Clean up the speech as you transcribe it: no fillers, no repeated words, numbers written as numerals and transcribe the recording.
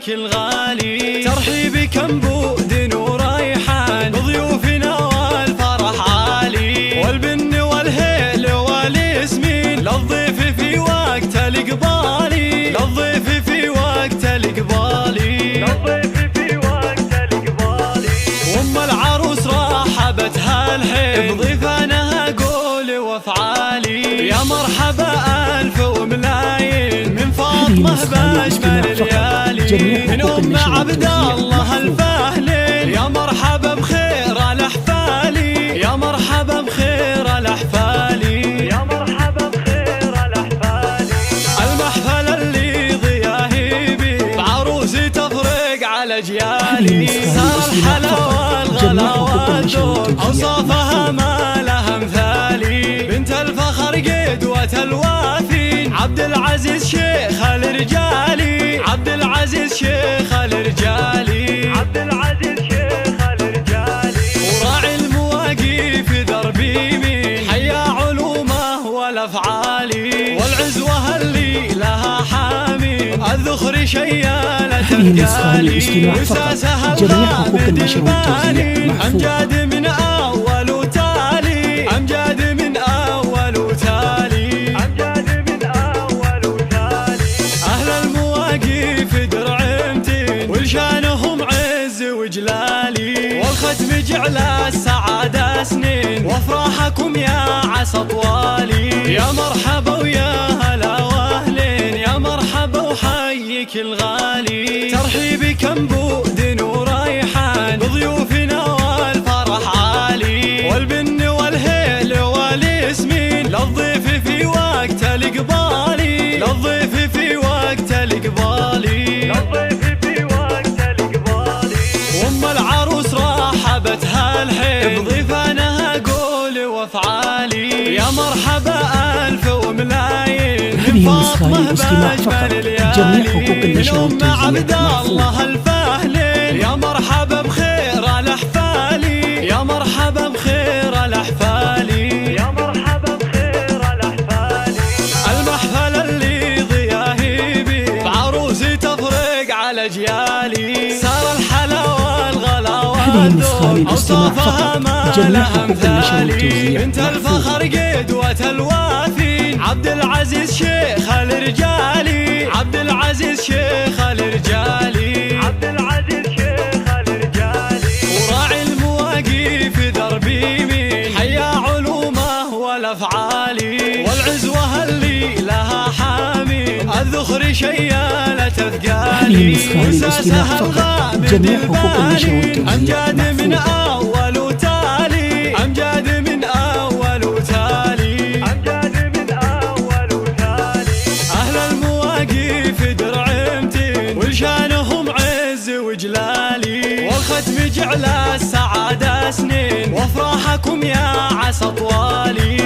حيك الغالي، ترحيبكم بود وريحان بضيوفنا والفرح عالي، والبن والهيل والياسمين للضيف في وقت الإقبالي، للضيف في وقت الإقبالي، للضيف في وقت الإقبالي. وأم العروس رحبتها الحين بضيفانها قول وافعالي، يا مرحبا ألف وملايين من فاطمة بأجمل الليالي، من أم عبد الله الفهلين، يا مرحبا بخير الأحفالي، يا مرحبا بخير الأحفالي، يا مرحبا بخير الأحفالي. المحفل اللي ضياهي بي بعروسي تفرق على أجيالي، صار الحلا والغلا والذوق أوصافها ما لها مثالي، بنت الفخر قدوة الوافين عبد العزيز شيخ الرجالي، عبد العزيز شيخ الرجالي، عبد العزيز شيخ الرجالي. وراعي المواقف دربي مين حيا علومه والافعالي، والعزوه اللي لها حامي الذخر شيالة الرجالي، وساسها الغامد الباني امجاد من اول وتالي، امجاد من اول وتالي، امجاد من اول وتالي. اهل المواقف درعمتين ولشانهم عز وجلالي، والختم جعل السعادة سنين وافراحكم يا عسى طوالي، يا مرحبا ويا هلا واهلين، يا مرحبا وحيك الغالي، ترحيبكم بود وريحان بضيوفنا والفرح عالي، والبن والهيل والياسمين للضيف في وقت الإقبالي، للضيف في وقت الإقبالي، للضيف في وقت الإقبالي. وأم العروس رحبتها الحين بضيفانها قول وافعالي، يا مرحبا ألف وملايين من فاطمة بأجمل الليالي، من أم عبد الله الفهلين، يا مرحبا بخير الأحفالي، يا مرحبا بخير الأحفالي، يا مرحبا بخير الأحفالي. المحفل اللي ضياهي بي بعروسي تفرق على أجيالي، صار الحلا والغلا والذوق أوصافها ما لها مثالي، بنت الفخر قدوة الوافين عبد العزيز شيخ الرجالي، عبد العزيز شيخ الرجالي، عبد العزيز شيخ الرجالي. وراعي المواقف دربي مين حيا علومه والافعالي، والعزوه اللي لها حامي الذخر شيالة ثقالي، وساسها الغامد الباني امجاد من اول وتالي، امجاد من اول وتالي، امجاد من اول وتالي. اهل المواقف درعمتين ولشانهم عز وجلالي، والختم جعل السعادة سنين وافراحكم يا عسى طوالي،